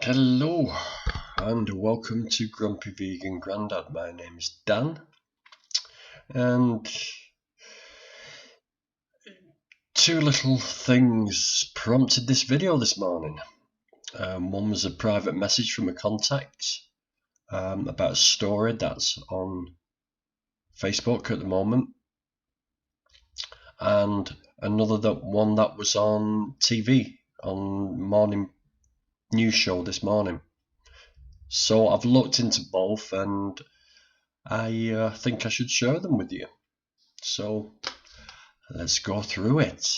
Hello and welcome to Grumpy Vegan Grandad. My name is Dan, and two little things prompted this video this morning. One was a private message from a contact about a story that's on Facebook at the moment, and another one that was on TV on morning news show this morning. So I've looked into both, and I think I should share them with you. So let's go through it.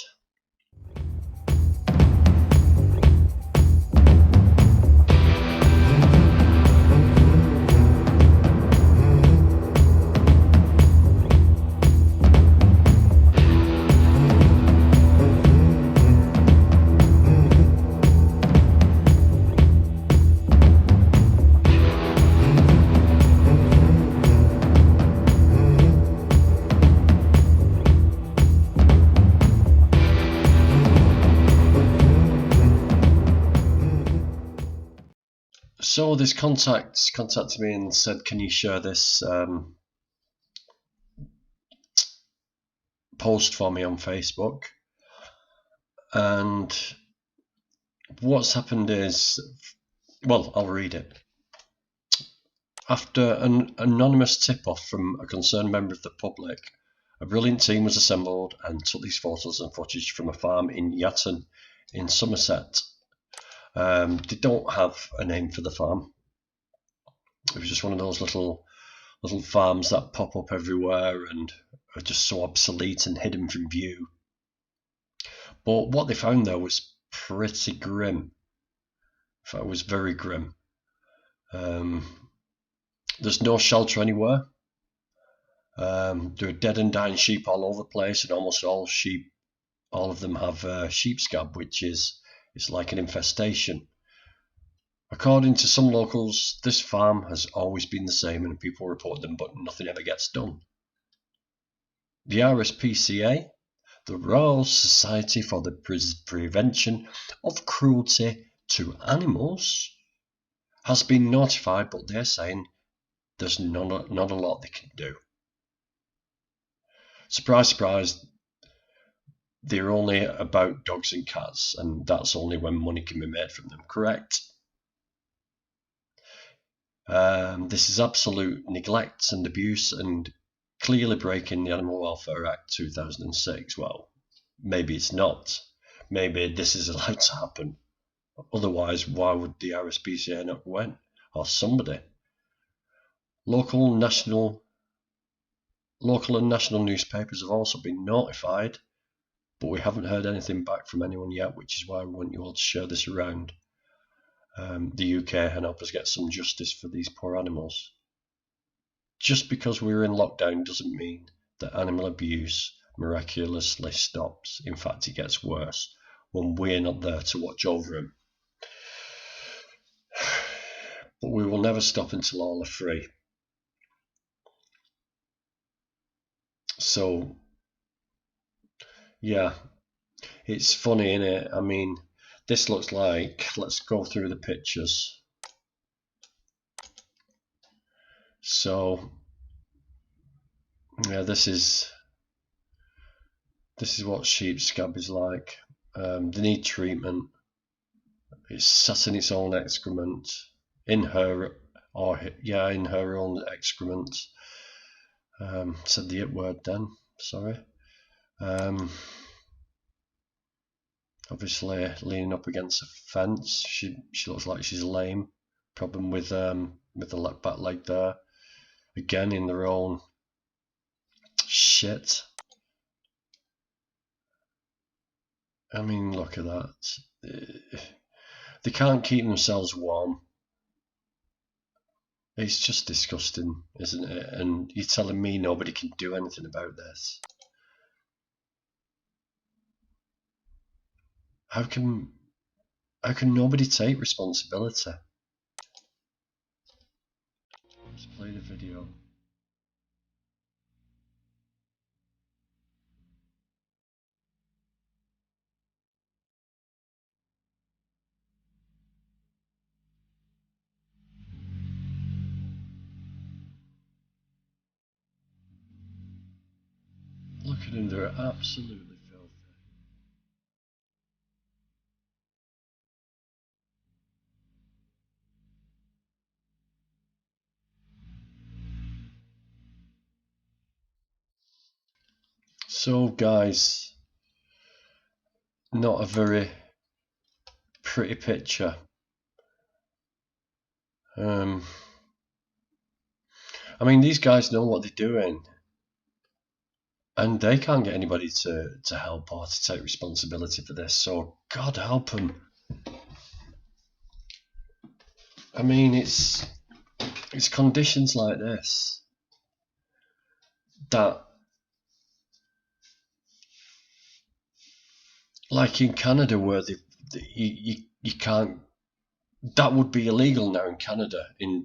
So this contact contacted me and said, can you share this post for me on Facebook? And what's happened is, well, I'll read it. After an anonymous tip-off from a concerned member of the public, a brilliant team was assembled and took these photos and footage from a farm in Yatton in Somerset. They don't have a name for the farm. It was just one of those little farms that pop up everywhere and are just so obsolete and hidden from view. But what they found there was pretty grim. In fact, it was very grim. There's no shelter anywhere. There are dead and dying sheep all over the place, and almost all of them have sheep scab, which is like an infestation. According to some locals, this farm has always been the same and people report them, but nothing ever gets done. The RSPCA, the Royal Society for the Prevention of Cruelty to Animals, has been notified, but they're saying there's not a lot they can do. Surprise, surprise, they're only about dogs and cats, and that's only when money can be made from them, correct? This is absolute neglect and abuse and clearly breaking the Animal Welfare Act 2006. Well, maybe it's not. Maybe this is allowed to happen. Otherwise, why would the RSPCA not go in? Or somebody? Local and national newspapers have also been notified, but we haven't heard anything back from anyone yet, which is why we want you all to share this around the UK and help us get some justice for these poor animals. Just because we're in lockdown doesn't mean that animal abuse miraculously stops. In fact, it gets worse when we're not there to watch over them. But we will never stop until all are free. So, yeah, it's funny, innit? I mean, this looks like, let's go through the pictures. So, yeah, this is what sheep scab is like. They need treatment. It's sat in its own excrement, in her own excrement. Said the it word then. Sorry. Obviously leaning up against a fence. She looks like she's lame. Problem with the back leg there. Again in their own shit. I mean, look at that. They can't keep themselves warm. It's just disgusting, isn't it? And you're telling me nobody can do anything about this? How can nobody take responsibility? Let's play the video. Look at them, they're absolutely filthy. So guys, not a very pretty picture. I mean, these guys know what they're doing, and they can't get anybody to help or to take responsibility for this, so God help them. I mean, it's conditions like this that, like in Canada, where you can't, that would be illegal now in Canada, in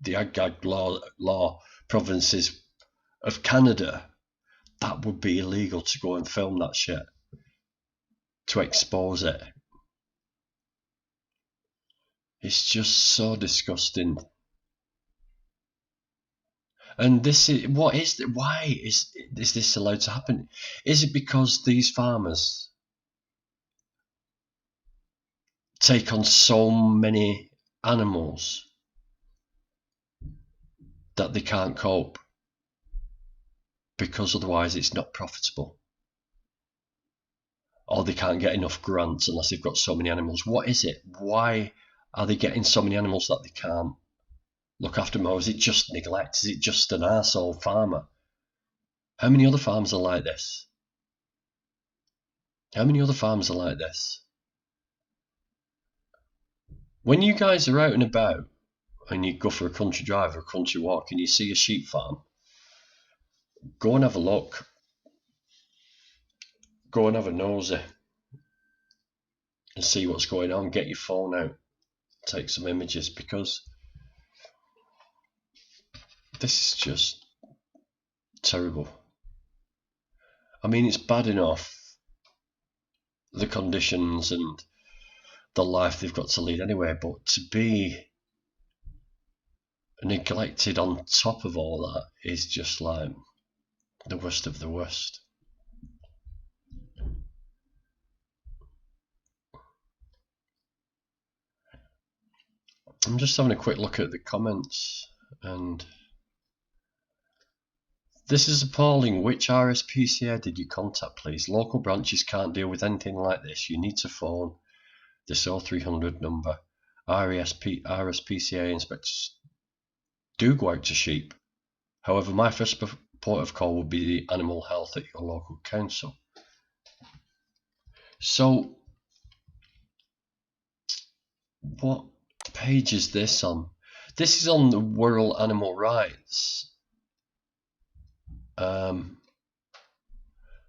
the ag law provinces of Canada. That would be illegal to go and film that shit, to expose it. It's just so disgusting. And this is, what is, why is this allowed to happen? Is it because these farmers take on so many animals that they can't cope? Because otherwise it's not profitable. Or they can't get enough grants unless they've got so many animals. What is it? Why are they getting so many animals that they can't look after more? Is it just neglect? Is it just an arsehole farmer? How many other farms are like this? How many other farms are like this? When you guys are out and about and you go for a country drive or a country walk and you see a sheep farm, go and have a look. Go and have a nosy and see what's going on. Get your phone out, take some images, because this is just terrible. I mean, it's bad enough, the conditions and the life they've got to lead anyway, but to be neglected on top of all that is just like the worst of the worst. I'm just having a quick look at the comments, and this is appalling. Which RSPCA did you contact, please? Local branches can't deal with anything like this. You need to phone this 0300 number. RSPCA inspectors do go out to sheep. However, my first port of call would be the animal health at your local council. So, what page is this on? This is on the World Animal Rights.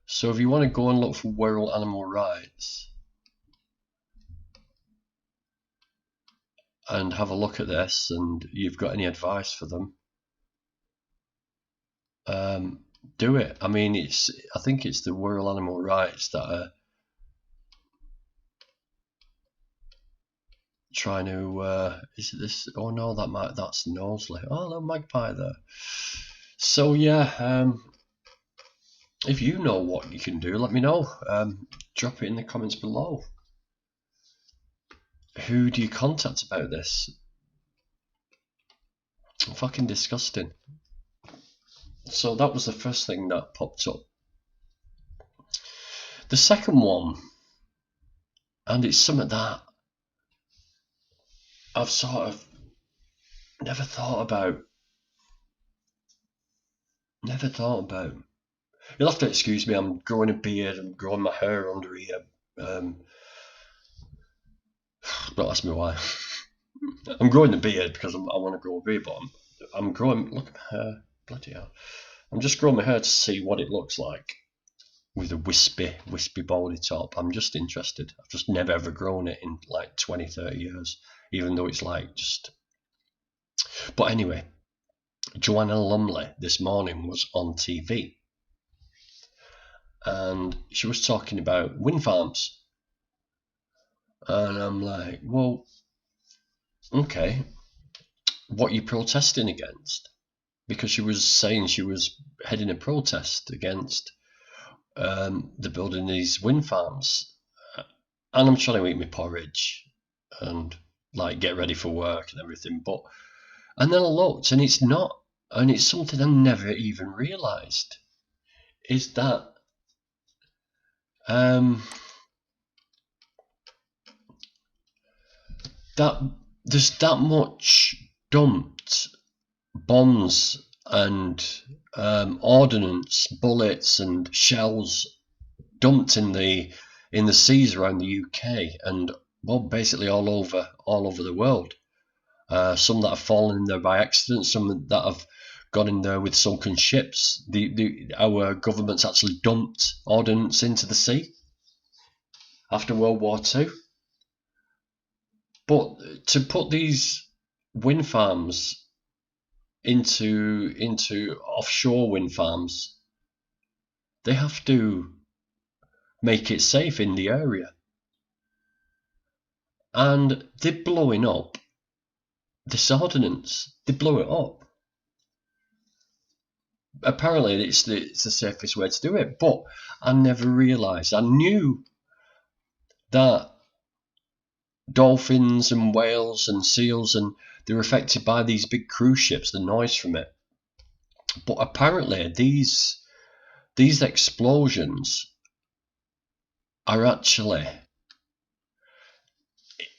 So if you want to go and look for World Animal Rights and have a look at this, and you've got any advice for them, do it. I mean, I think it's the World Animal Rights that are trying to, is it this? Oh no, that's Knowsley. Oh, no, magpie there. So yeah, if you know what you can do, let me know. Drop it in the comments below. Who do you contact about this? Fucking disgusting. So that was the first thing that popped up. The second one, and it's something that I've sort of never thought about. You'll have to excuse me, I'm growing a beard, I'm growing my hair under here. Don't ask me why. I'm growing the beard because I want to grow a beard, but I'm growing, look at my hair, bloody hell. I'm just growing my hair to see what it looks like with a wispy baldy top. I'm just interested. I've just never ever grown it in like 20, 30 years, even though it's like just... But anyway, Joanna Lumley this morning was on TV, and she was talking about wind farms, and I'm like, well, okay, what are you protesting against? Because she was saying she was heading a protest against they're building these wind farms, and I'm trying to eat my porridge and like get ready for work and everything. And then I looked, and it's not, and it's something I never even realised, is that that there's that much dumped bombs and ordnance, bullets and shells dumped in the seas around the UK and basically all over the world. Some that have fallen in there by accident, some that have gone in there with sunken ships. Our government's actually dumped ordnance into the sea after World War II. But to put these wind farms into offshore wind farms, they have to make it safe in the area, and they're blowing up this ordnance. They blow it up. Apparently, it's the safest way to do it, but I never realised. I knew that dolphins and whales and seals and they're affected by these big cruise ships, the noise from it. But apparently, these explosions are actually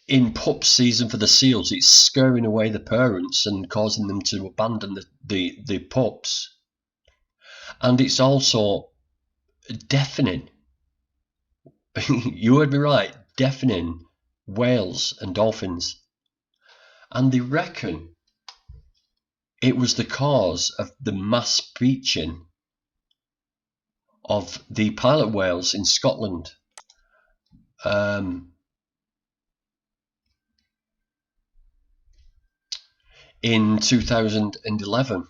in pup season for the seals. It's scaring away the parents and causing them to abandon the pups. And it's also deafening. You heard me right, deafening whales and dolphins. And they reckon it was the cause of the mass beaching of the pilot whales in Scotland. In 2011.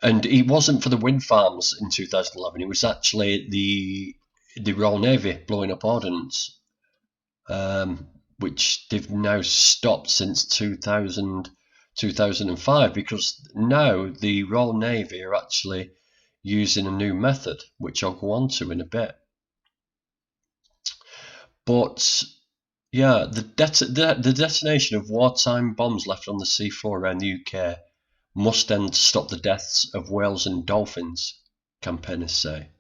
And it wasn't for the wind farms in 2011. It was actually the Royal Navy blowing up ordnance, which they've now stopped since 2005, because now the Royal Navy are actually using a new method, which I'll go on to in a bit. But yeah, the detonation of wartime bombs left on the seafloor around the UK must end to stop the deaths of whales and dolphins, campaigners say.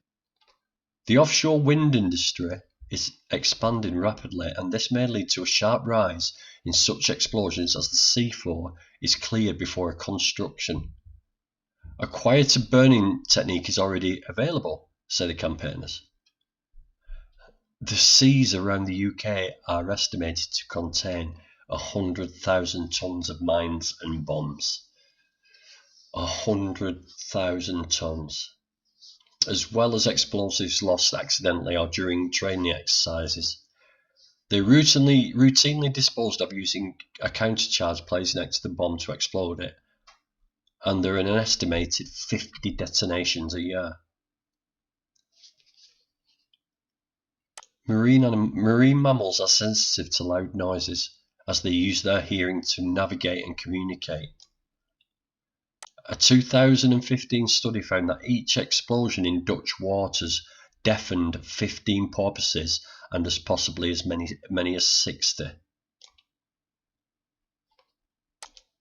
The offshore wind industry is expanding rapidly, and this may lead to a sharp rise in such explosions as the seafloor is cleared before a construction. A quieter burning technique is already available, say the campaigners. The seas around the UK are estimated to contain 100,000 tons of mines and bombs. 100,000 tons, as well as explosives lost accidentally or during training exercises. They're routinely disposed of using a countercharge placed next to the bomb to explode it, and there are an estimated 50 detonations a year. Marine mammals are sensitive to loud noises, as they use their hearing to navigate and communicate. A 2015 study found that each explosion in Dutch waters deafened 15 porpoises and as possibly as many as 60.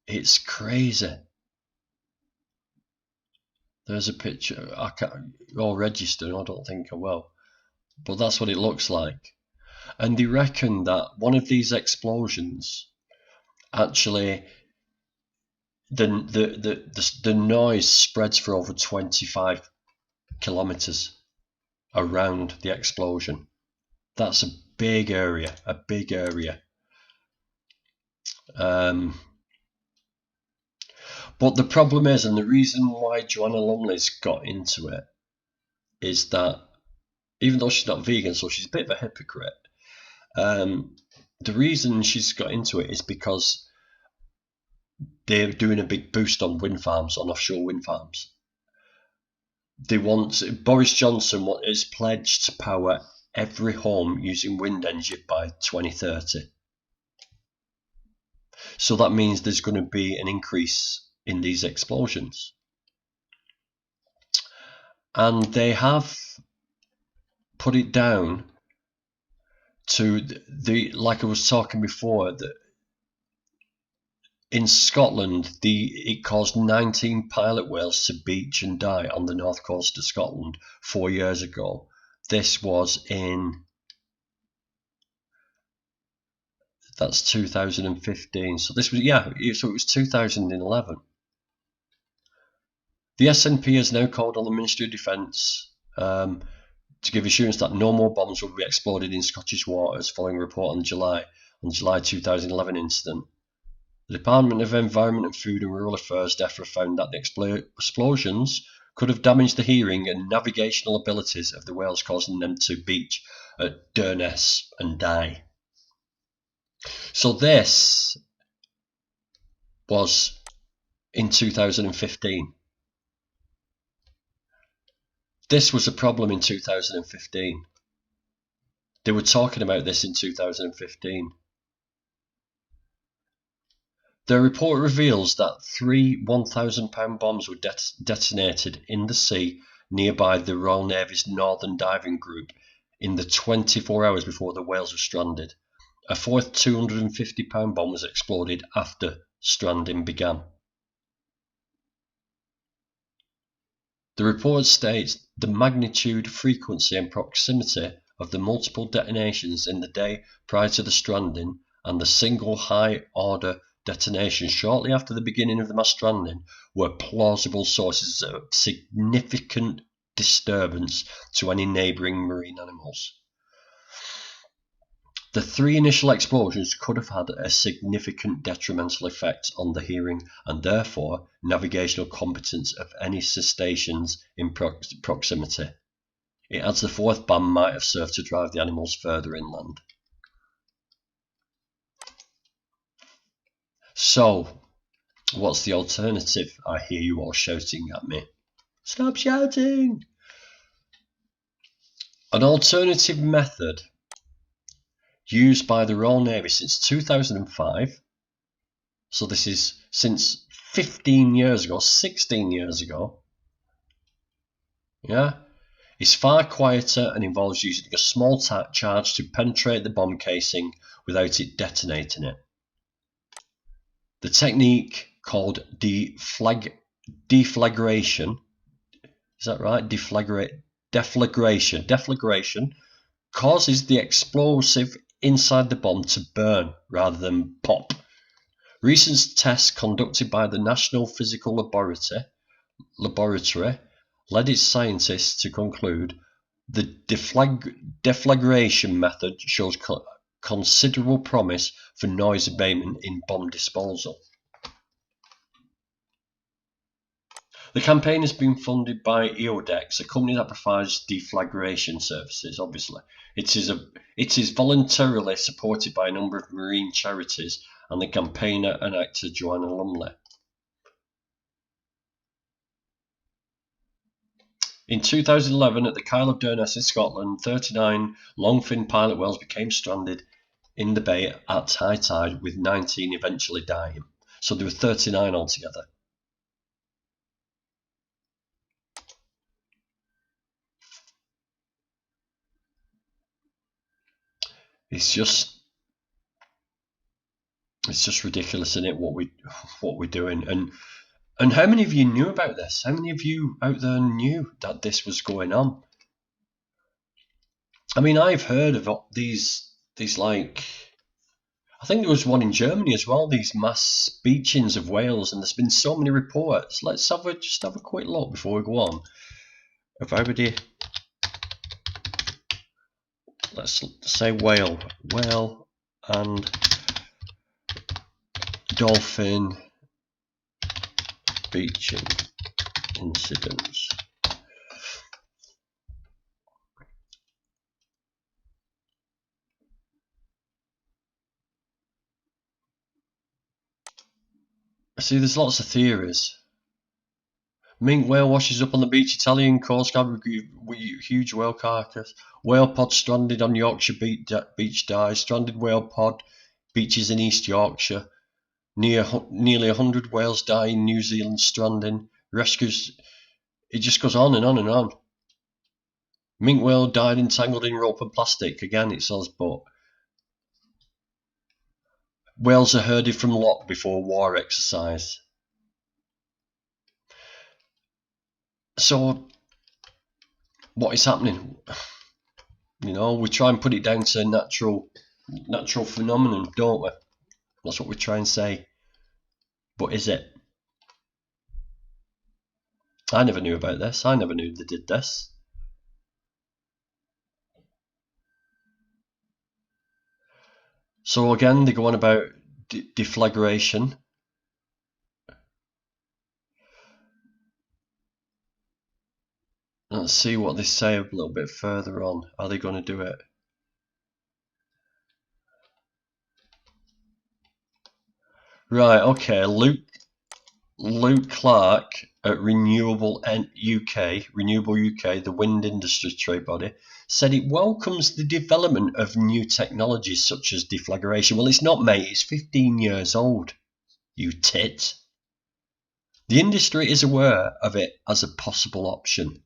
It's crazy. There's a picture. I can't all register. I don't think I will, but that's what it looks like. And they reckon that one of these explosions actually the noise spreads for over 25 kilometers around the explosion. That's a big area. But the problem is, and the reason why Joanna Lumley's got into it, is that even though she's not vegan, so she's a bit of a hypocrite, the reason she's got into it is because they're doing a big boost on wind farms, on offshore wind farms. Boris Johnson is pledged to power every home using wind energy by 2030. So that means there's going to be an increase in these explosions. and they have put it down to like I was talking before, that in Scotland it caused 19 pilot whales to beach and die on the north coast of Scotland 4 years ago. This was that's 2015. So this was, so it was 2011. The SNP has now called on the Ministry of Defence to give assurance that no more bombs will be exploded in Scottish waters following a report on July 2011 incident. The Department of Environment and Food and Rural Affairs DEFRA found that the explosions could have damaged the hearing and navigational abilities of the whales, causing them to beach at Durness and die. So this was in 2015. This was a problem in 2015. They were talking about this in 2015. The report reveals that 3 1,000-pound bombs were detonated in the sea nearby the Royal Navy's Northern Diving Group in the 24 hours before the whales were stranded. A fourth 250-pound bomb was exploded after stranding began. The report states the magnitude, frequency and proximity of the multiple detonations in the day prior to the stranding and the single high-order detonation shortly after the beginning of the mass stranding were plausible sources of significant disturbance to any neighbouring marine animals. The 3 initial explosions could have had a significant detrimental effect on the hearing and therefore navigational competence of any cetaceans in proximity. It adds the 4th bomb might have served to drive the animals further inland. So, what's the alternative? I hear you all shouting at me. Stop shouting! An alternative method used by the Royal Navy since 2005, so this is since 15 years ago, 16 years ago, is far quieter and involves using a small charge to penetrate the bomb casing without it detonating it. The technique called deflagration, is that right? Deflagration causes the explosive inside the bomb to burn rather than pop. Recent tests conducted by the National Physical Laboratory led its scientists to conclude the deflagration method shows considerable promise for noise abatement in bomb disposal. The campaign has been funded by EODEX, a company that provides deflagration services, obviously. It is voluntarily supported by a number of marine charities and the campaigner and actor Joanna Lumley. In 2011, at the Kyle of Durness in Scotland, 39 longfin pilot whales became stranded in the bay at high tide, with 19 eventually dying. So there were 39 altogether. It's just ridiculous, isn't it, what we're doing? And how many of you knew about this? How many of you out there knew that this was going on? I mean, I've heard of these like, I think there was one in Germany as well, these mass beachings of whales, and there's been so many reports. Let's just have a quick look before we go on. If everybody, let's say whale and dolphin beaching incidents. See, there's lots of theories. Minke whale washes up on the beach. Italian Coast Guard huge whale carcass. Whale pod stranded on Yorkshire beach dies. Stranded whale pod beaches in East Yorkshire. Nearly 100 whales die in New Zealand stranding. Rescues. It just goes on and on and on. Minke whale died entangled in rope and plastic. Again, it says, but whales are herded from loch before war exercise. So, what is happening? You know, we try and put it down to natural phenomenon, don't we? That's what we try and say. But is it? I never knew about this. I never knew they did this. So again, they go on about deflagration. Let's see what they say a little bit further on. Are they going to do it? Right, okay. Luke Clark at Renewable UK, the wind industry trade body, said it welcomes the development of new technologies such as deflagration. Well, it's not, mate. It's 15 years old, you tit. The industry is aware of it as a possible option,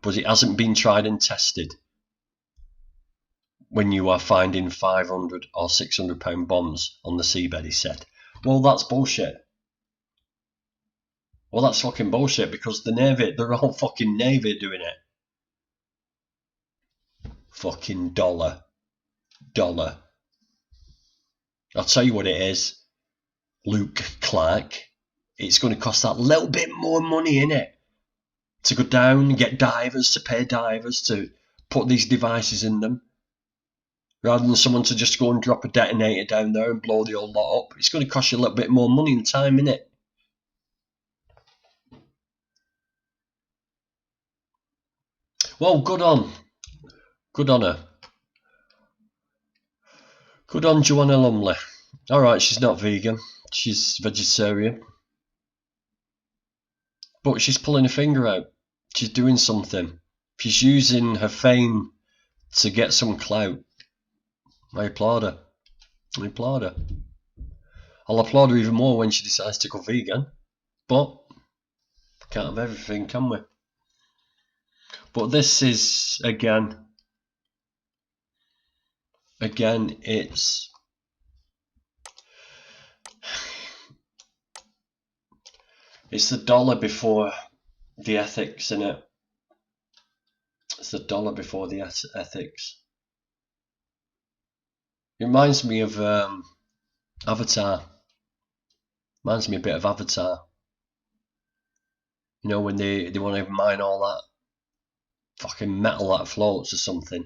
but it hasn't been tried and tested when you are finding 500 or 600 pound bombs on the seabed, he said. Well, that's bullshit. Well, that's fucking bullshit, because the Navy, they're all fucking Navy doing it. Fucking dollar. I'll tell you what it is, Luke Clark. It's going to cost that little bit more money, innit? To go down and get divers, to pay divers to put these devices in them, rather than someone to just go and drop a detonator down there and blow the old lot up. It's going to cost you a little bit more money and time, innit? Well, good on her. Good on Joanna Lumley. Alright, she's not vegan, she's vegetarian. But she's pulling her finger out. She's doing something. She's using her fame to get some clout. I applaud her. I'll applaud her even more when she decides to go vegan. But can't have everything, can we? But this is, again, it's the dollar before the ethics, innit? It's the dollar before the ethics. It reminds me of Avatar. Reminds me a bit of Avatar. You know, when they want to mine all that fucking metal that floats or something.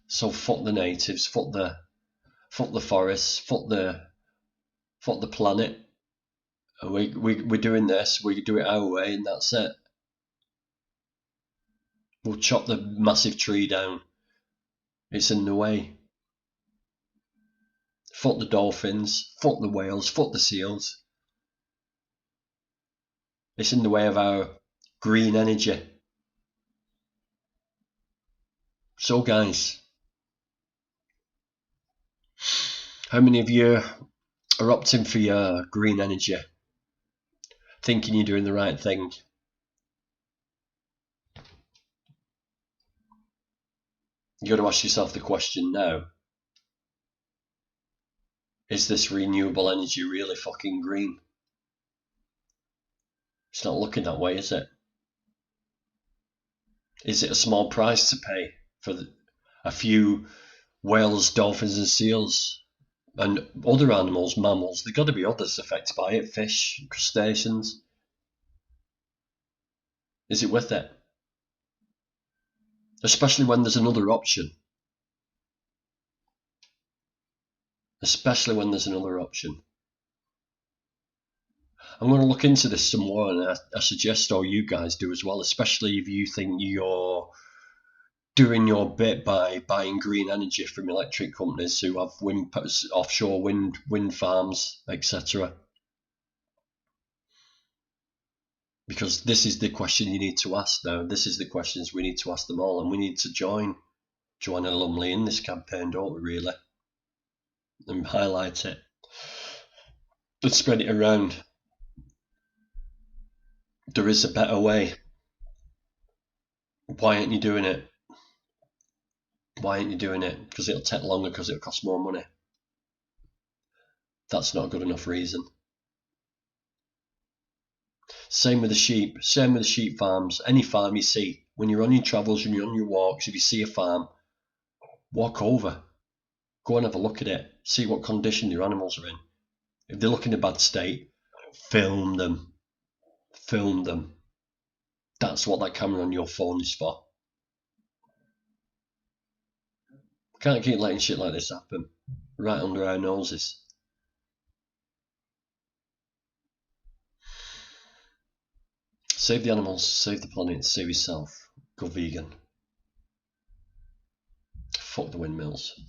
So fuck the natives, fuck the forests, fuck the planet. We're doing this, we do it our way, and that's it. We'll chop the massive tree down. It's in the way. Fuck the dolphins, fuck the whales, fuck the seals. It's in the way of our green energy. So guys, how many of you are opting for your green energy, thinking you're doing the right thing? You got to ask yourself the question now. Is this renewable energy really fucking green? It's not looking that way, is it? Is it a small price to pay for a few whales, dolphins and seals and other animals, mammals? There's got to be others affected by it, fish, crustaceans. Is it worth it? Especially when there's another option. I'm going to look into this some more, and I suggest all you guys do as well, especially if you think you're doing your bit by buying green energy from electric companies who have offshore wind farms, etc. Because this is the question you need to ask now. This is the questions we need to ask them all, and we need to join Joanna Lumley in this campaign, don't we, really? And highlight it. Let's spread it around. There is a better way. Why aren't you doing it? Why aren't you doing it? Because it'll take longer, because it'll cost more money. That's not a good enough reason. Same with the sheep. Same with the sheep farms. Any farm you see, when you're on your travels and you're on your walks, if you see a farm, walk over. Go and have a look at it. See what condition your animals are in. If they look in a bad state, film them. Film them. That's what that camera on your phone is for. Can't keep letting shit like this happen right under our noses. Save the animals, save the planet, save yourself. Go vegan. Fuck the windmills.